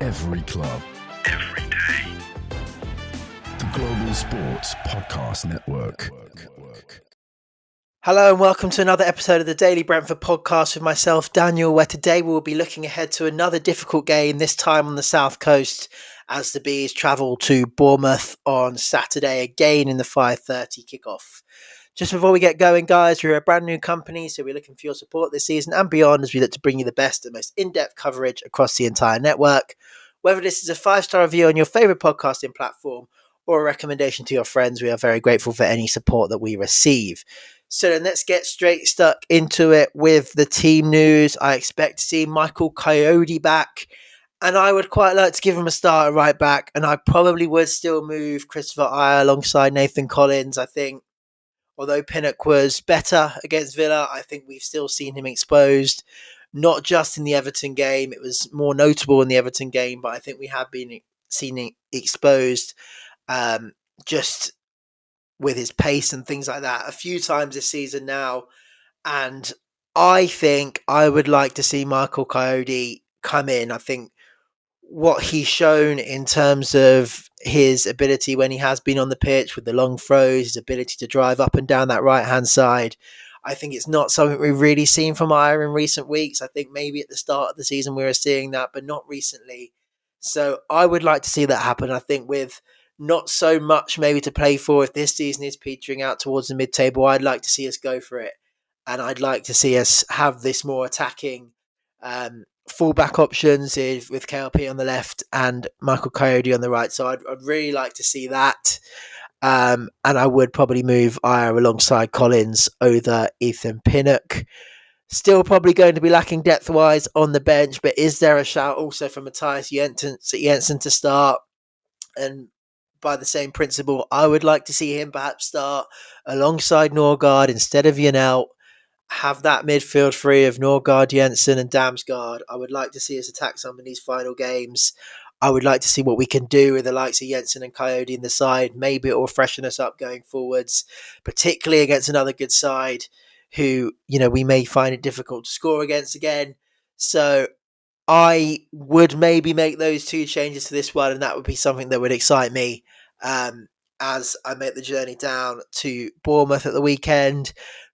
Every club. Every day. The Global Sports Podcast Network. Hello and welcome to another episode of the Daily Brentford Podcast with myself, Daniel, where today we'll be looking ahead to another difficult game, this time on the South Coast, as the Bees travel to Bournemouth on Saturday, again in the 5:30 kickoff. Just before we get going, guys, we're a brand new company, so we're looking for your support this season and beyond as we look to bring you the best and most in-depth coverage across the entire network. Whether this is a 5-star review on your favourite podcasting platform or a recommendation to your friends, we are very grateful for any support that we receive. So then let's get straight stuck into it with the team news. I expect to see Michael Coyote back, and I would quite like to give him a start at right back, and I probably would still move Christopher Ajer alongside Nathan Collins. I think, although Bioniq was better against Villa, I think we've still seen him exposed, not just in the Everton game. It was more notable in the Everton game, but I think we have been seen it exposed just with his pace and things like that a few times this season now. And I think I would like to see Michael Coyote come in. I think what he's shown in terms of his ability when he has been on the pitch with the long throws, his ability to drive up and down that right-hand side, I think it's not something we've really seen from Ajer in recent weeks. I think maybe at the start of the season we were seeing that, but not recently. So I would like to see that happen. I think with not so much maybe to play for, if this season is petering out towards the mid-table, I'd like to see us go for it. And I'd like to see us have this more attacking fullback options with KLP on the left and Michael Coyote on the right. So I'd really like to see that. And I would probably move Ajer alongside Collins over Ethan Bioniq. Still probably going to be lacking depth-wise on the bench, but is there a shout also for Matthias Jensen to start? And by the same principle, I would like to see him perhaps start alongside Norgard instead of Janelt. Have that midfield free of Norgard, Jensen and Damsgaard. I would like to see us attack some in these final games. I would like to see what we can do with the likes of Jensen and Coyote in the side. Maybe it will freshen us up going forwards, particularly against another good side who, we may find it difficult to score against again. So I would maybe make those two changes to this one, and that would be something that would excite me as I make the journey down to Bournemouth at the weekend.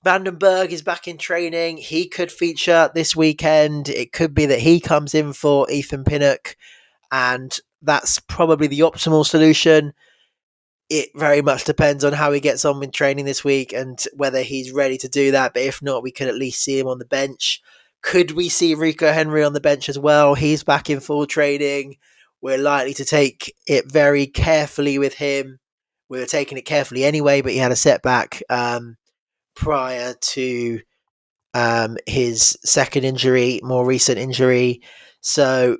Vandenberg is back in training. He could feature this weekend. It could be that he comes in for Ethan Bioniq, and that's probably the optimal solution. It very much depends on how he gets on with training this week and whether he's ready to do that. But if not, we could at least see him on the bench. Could we see Rico Henry on the bench as well? He's back in full training. We're likely to take it very carefully with him. We were taking it carefully anyway, but he had a setback prior to his second injury, more recent injury. So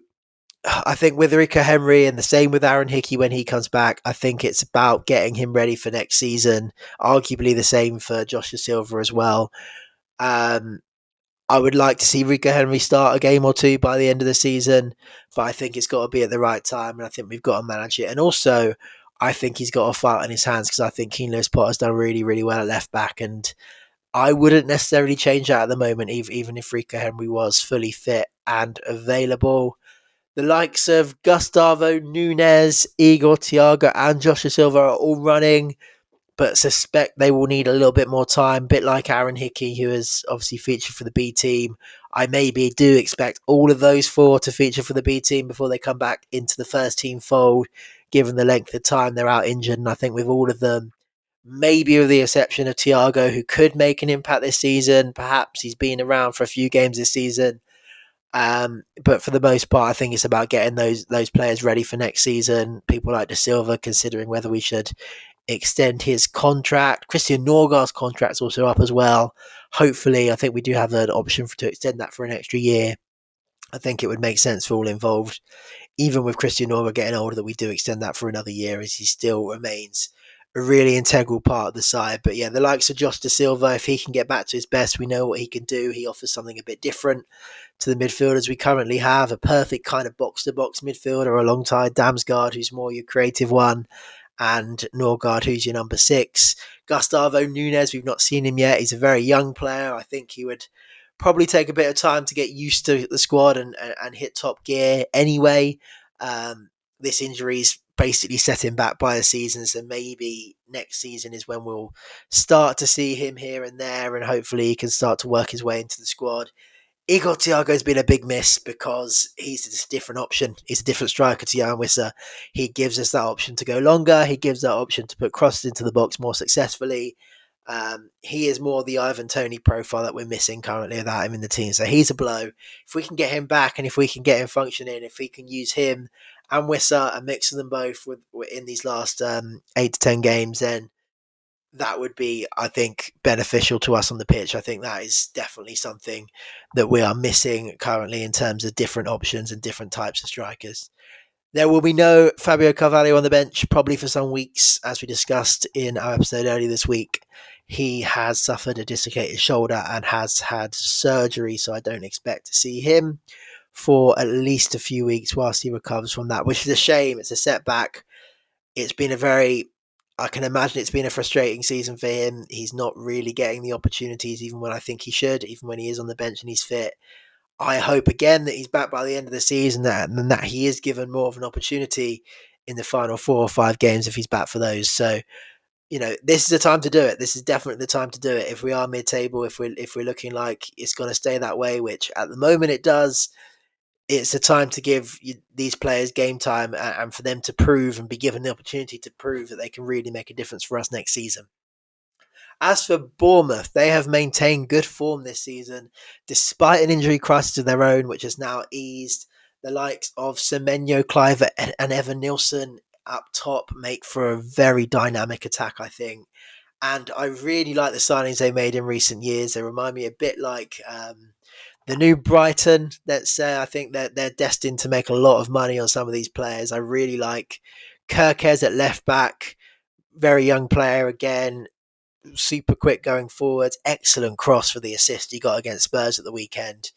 I think with Rico Henry, and the same with Aaron Hickey when he comes back, I think it's about getting him ready for next season. Arguably the same for Joshua Silva as well. I would like to see Rico Henry start a game or two by the end of the season, but I think it's got to be at the right time, and I think we've got to manage it. And also, I think he's got a fight in his hands because I think Keane Lewis Potter's done really, really well at left back, and I wouldn't necessarily change that at the moment, even if Rico Henry was fully fit and available. The likes of Gustavo Nunes, Igor Thiago, and Joshua Silva are all running, but suspect they will need a little bit more time, a bit like Aaron Hickey, who has obviously featured for the B team. I maybe do expect all of those four to feature for the B team before they come back into the first team fold, given the length of time they're out injured. And I think with all of them, maybe with the exception of Thiago, who could make an impact this season, perhaps he's been around for a few games this season. But for the most part, I think it's about getting those players ready for next season. People like De Silva considering whether we should extend his contract. Christian Norgard's contract's also up as well. Hopefully, I think we do have an option to extend that for an extra year. I think it would make sense for all involved, even with Christian Norgard getting older, that we do extend that for another year, as he still remains a really integral part of the side. But yeah, the likes of Josh De Silva, if he can get back to his best, we know what he can do. He offers something a bit different to the midfielders we currently have, a perfect kind of box-to-box midfielder alongside Damsgaard, who's more your creative one, and Norgard, who's your number 6. Gustavo Nunes, we've not seen him yet. He's a very young player. I think he would probably take a bit of time to get used to the squad and hit top gear anyway. This injury's basically set him back by a season, so maybe next season is when we'll start to see him here and there, and hopefully he can start to work his way into the squad. Igor Thiago's been a big miss because he's just a different option. He's a different striker to Jan Wissa. He gives us that option to go longer. He gives that option to put crosses into the box more successfully. He is more the Ivan Toney profile that we're missing currently without him in the team. So he's a blow. If we can get him back and if we can get him functioning, if we can use him and Wissa and mix them both in these last 8 to 10 games, then that would be, I think, beneficial to us on the pitch. I think that is definitely something that we are missing currently in terms of different options and different types of strikers. There will be no Fabio Carvalho on the bench, probably for some weeks, as we discussed in our episode earlier this week. He has suffered a dislocated shoulder and has had surgery, so I don't expect to see him for at least a few weeks whilst he recovers from that, which is a shame. It's a setback. I can imagine it's been a frustrating season for him. He's not really getting the opportunities, even when I think he should, even when he is on the bench and he's fit. I hope again that he's back by the end of the season and that he is given more of an opportunity in the final 4 or 5 games if he's back for those. So, this is the time to do it. This is definitely the time to do it. If we are mid-table, if we're looking like it's going to stay that way, which at the moment it does, it's a time to give these players game time and for them to prove and be given the opportunity to prove that they can really make a difference for us next season. As for Bournemouth, they have maintained good form this season, despite an injury crisis of their own, which has now eased. The likes of Semenyo, Clive and Evan Nilsson up top make for a very dynamic attack, I think. And I really like the signings they made in recent years. They remind me a bit like the new Brighton, let's say. I think that they're destined to make a lot of money on some of these players. I really like Kirkez at left back, very young player again, super quick going forward, excellent cross for the assist he got against Spurs at the weekend.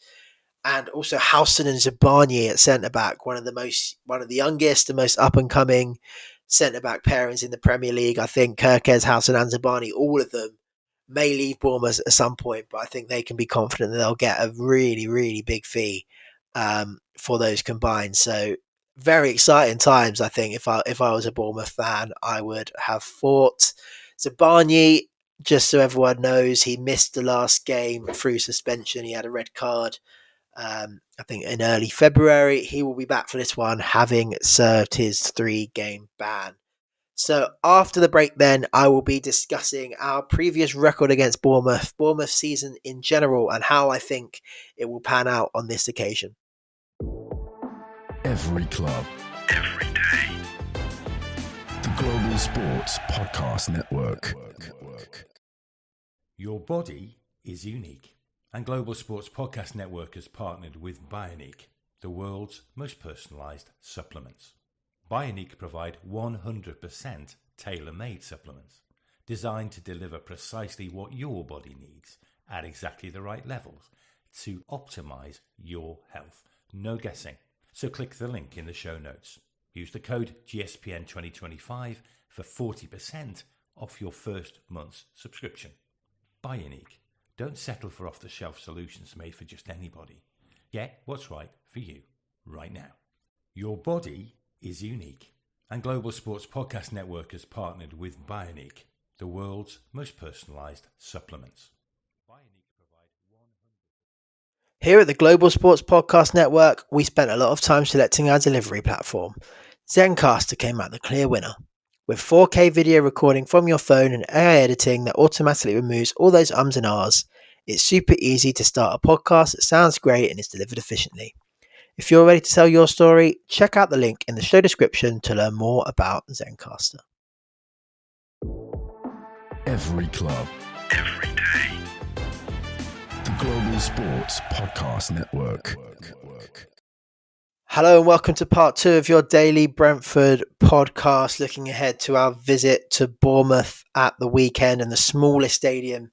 And also Howson and Zabani at centre back, one of the youngest, the most up and coming centre back pairings in the Premier League. I think Kirkez, Howson and Zabani, all of them may leave Bournemouth at some point, but I think they can be confident that they'll get a really, really big fee for those combined. So very exciting times. I think if I was a Bournemouth fan, I would have fought. Zabani, just so everyone knows, he missed the last game through suspension. He had a red card, I think, in early February. He will be back for this one, having served his 3-game ban. So after the break then, I will be discussing our previous record against Bournemouth season in general, and how I think it will pan out on this occasion. Every club, every day. The Global Sports Podcast Network. Your body is unique, and Global Sports Podcast Network has partnered with Bioniq, the world's most personalised supplements. Bioniq provide 100% tailor-made supplements designed to deliver precisely what your body needs at exactly the right levels to optimise your health. No guessing. So click the link in the show notes. Use the code GSPN2025 for 40% off your first month's subscription. Bioniq. Don't settle for off-the-shelf solutions made for just anybody. Get what's right for you right now. Your body is unique, and Global Sports Podcast Network has partnered with Bioniq, the world's most personalised supplements. Here at the Global Sports Podcast Network, we spent a lot of time selecting our delivery platform. Zencastr came out the clear winner. With 4K video recording from your phone and AI editing that automatically removes all those ums and ahs, it's super easy to start a podcast that sounds great and is delivered efficiently. If you're ready to tell your story, check out the link in the show description to learn more about Zencastr. Every club, every day. The Global Sports Podcast Network. Hello and welcome to part 2 of your daily Brentford podcast, looking ahead to our visit to Bournemouth at the weekend and the smallest stadium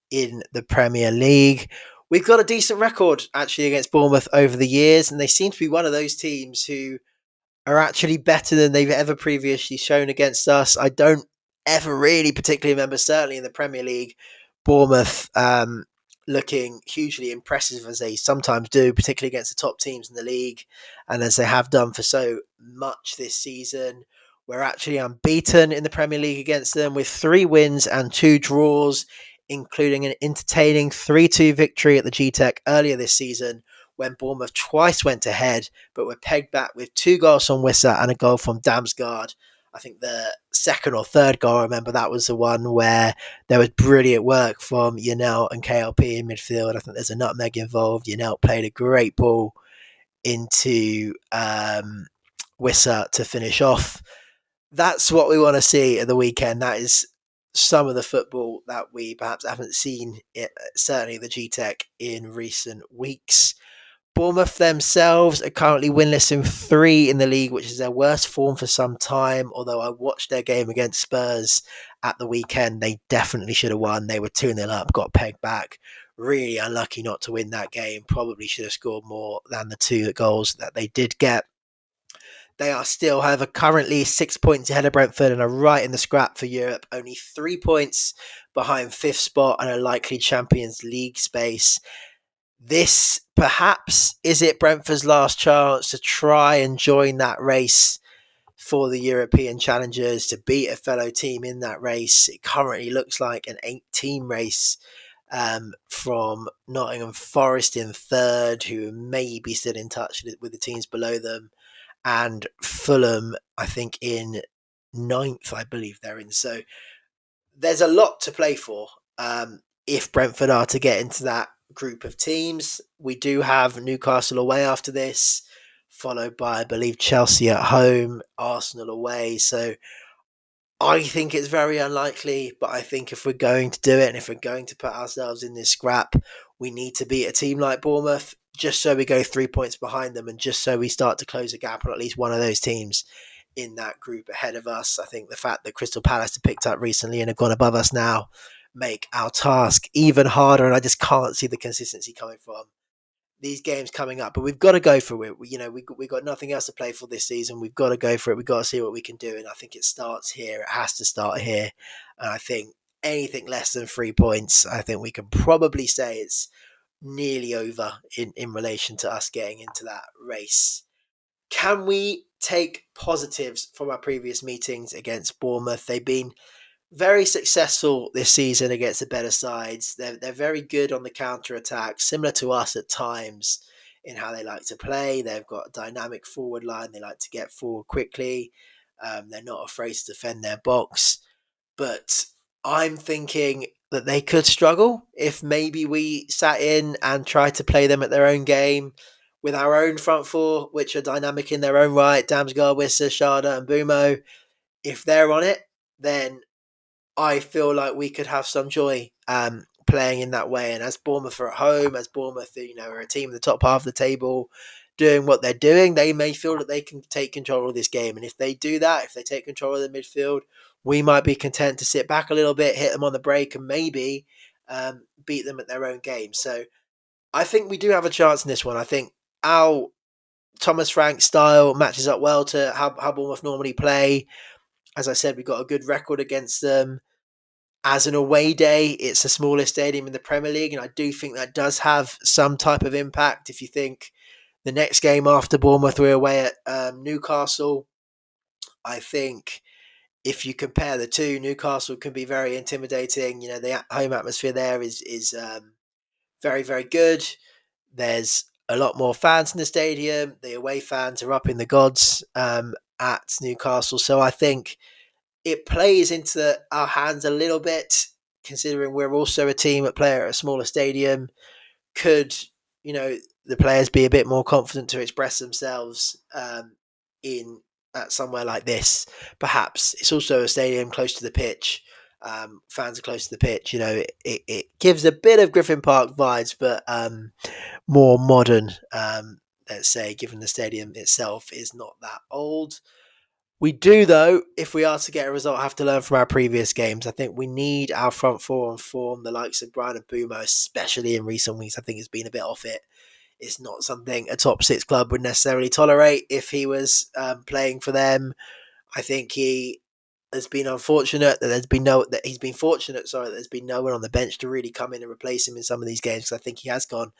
in the Premier League. We've got a decent record actually against Bournemouth over the years, and they seem to be one of those teams who are actually better than they've ever previously shown against us. I don't ever really particularly remember, certainly in the Premier League, Bournemouth looking hugely impressive as they sometimes do, particularly against the top teams in the league, and as they have done for so much this season. We're actually unbeaten in the Premier League against them with 3 wins and 2 draws, including an entertaining 3-2 victory at the G-Tech earlier this season when Bournemouth twice went ahead, but were pegged back with 2 goals from Wissa and a goal from Damsgaard. I think the second or third goal, I remember that was the one where there was brilliant work from Yanel and KLP in midfield. I think there's a nutmeg involved. Yanel played a great ball into Wissa to finish off. That's what we want to see at the weekend. That is some of the football that we perhaps haven't seen, certainly the G-Tech, in recent weeks. Bournemouth themselves are currently winless in 3 in the league, which is their worst form for some time. Although I watched their game against Spurs at the weekend, they definitely should have won. They were 2-0 up, got pegged back. Really unlucky not to win that game. Probably should have scored more than the 2 goals that they did get. They are still, however, currently 6 points ahead of Brentford and are right in the scrap for Europe. Only 3 points behind 5th spot and a likely Champions League space. This, perhaps, is it Brentford's last chance to try and join that race for the European challengers, to beat a fellow team in that race. It currently looks like an 8-team race, from Nottingham Forest in 3rd, who may be still in touch with the teams below them, and Fulham, I think, in 9th, I believe they're in. So there's a lot to play for. If Brentford are to get into that group of teams, we do have Newcastle away after this, followed by, I believe, Chelsea at home, Arsenal away. So I think it's very unlikely, but I think if we're going to do it and if we're going to put ourselves in this scrap, we need to beat a team like Bournemouth, just so we go 3 points behind them and just so we start to close a gap on at least one of those teams in that group ahead of us. I think the fact that Crystal Palace have picked up recently and have gone above us now make our task even harder, and I just can't see the consistency coming from these games coming up. But we've got to go for it. We've got nothing else to play for this season. We've got to go for it. We've got to see what we can do, and I think it starts here. It has to start here, and I think anything less than 3 points, I think we can probably say it's nearly over in relation to us getting into that race. Can we take positives from our previous meetings against Bournemouth? They've been very successful this season against the better sides. They're very good on the counter-attack, similar to us at times in how they like to play. They've got a dynamic forward line. They like to get forward quickly. They're not afraid to defend their box. But I'm thinking that they could struggle if maybe we sat in and tried to play them at their own game with our own front four, which are dynamic in their own right. Damsgaard, Wissa, Sharda and Bumo. If they're on it, then I feel like we could have some joy playing in that way. And as Bournemouth are at home, as Bournemouth, are a team in the top half of the table doing what they're doing, they may feel that they can take control of this game. And if they do that, if they take control of the midfield, we might be content to sit back a little bit, hit them on the break, and maybe beat them at their own game. So I think we do have a chance in this one. I think our Thomas Frank style matches up well to how Bournemouth normally play. As I said, we've got a good record against them. As an away day, it's the smallest stadium in the Premier League, and I do think that does have some type of impact. If you think the next game after Bournemouth, we're away at Newcastle, I think if you compare the two, Newcastle can be very intimidating. The home atmosphere there is very, very good. There's a lot more fans in the stadium. The away fans are up in the gods at Newcastle. So I think it plays into our hands a little bit, considering we're also a team that play at a smaller stadium. Could, the players be a bit more confident to express themselves in somewhere like this? Perhaps. It's also a stadium close to the pitch. Fans are close to the pitch. It gives a bit of Griffin Park vibes, but more modern, let's say, given the stadium itself is not that old. We do, though, if we are to get a result, have to learn from our previous games. I think we need our front four on form. The likes of Brian and Bumo, especially in recent weeks, I think has been a bit off it. It's not something a top 6 club would necessarily tolerate if he was playing for them. I think he has been unfortunate that he's been fortunate. Sorry, that there's been no one on the bench to really come in and replace him in some of these games. Because I think he has gone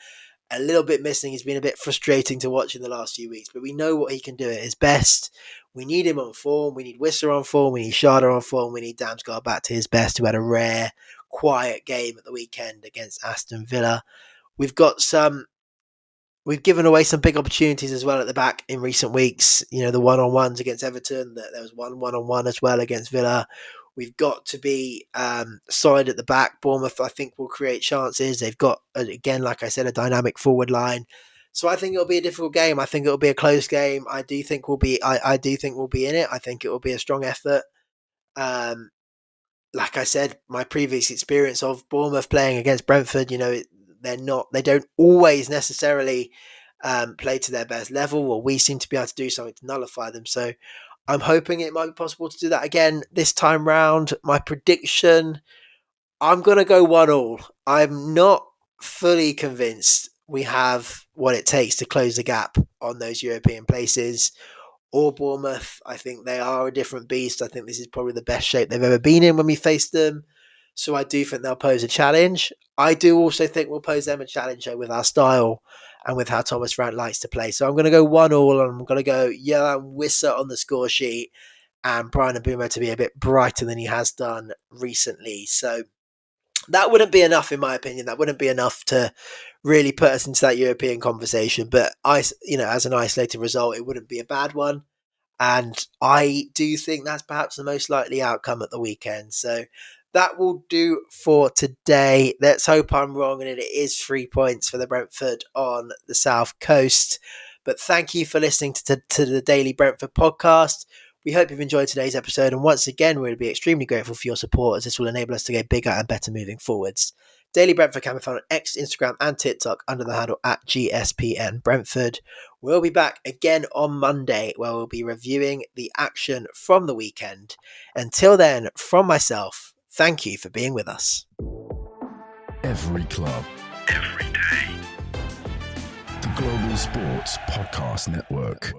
a little bit missing. He's been a bit frustrating to watch in the last few weeks. But we know what he can do at his best. We need him on form. We need Wissa on form. We need Sharda on form. We need Damsgaard back to his best, who had a rare, quiet game at the weekend against Aston Villa. We've given away some big opportunities as well at the back in recent weeks. You know, the one-on-ones against Everton. There was one-on-one as well against Villa. We've got to be solid at the back. Bournemouth, I think, will create chances. They've got, again, like I said, a dynamic forward line. So I think it'll be a difficult game. I think it'll be a close game. I do think we'll be in it. I think it will be a strong effort. Like I said, my previous experience of Bournemouth playing against Brentford, you know, they don't always necessarily play to their best level, or we seem to be able to do something to nullify them. So I'm hoping it might be possible to do that again this time round. My prediction, I'm going to go 1-1. I'm not fully convinced we have what it takes to close the gap on those European places. Or Bournemouth, I think they are a different beast. I think this is probably the best shape they've ever been in when we faced them. So I do think they'll pose a challenge. I do also think we'll pose them a challenge with our style and with how Thomas Frank likes to play. So I'm going to go 1-1, and I'm going to go Johan Wissa on the score sheet and Brian Mbeumo to be a bit brighter than he has done recently. So that wouldn't be enough, in my opinion. That wouldn't be enough to really put us into that European conversation. But as an isolated result, it wouldn't be a bad one. And I do think that's perhaps the most likely outcome at the weekend. So that will do for today. Let's hope I'm wrong and it is 3 points for the Brentford on the South Coast. But thank you for listening to the Daily Brentford podcast. We hope you've enjoyed today's episode, and once again, we'll be extremely grateful for your support, as this will enable us to get bigger and better moving forwards. Daily Brentford can be found on X, Instagram and TikTok under the handle @GSPN Brentford. We'll be back again on Monday, where we'll be reviewing the action from the weekend. Until then, from myself, thank you for being with us. Every club, every day. The Global Sports Podcast Network.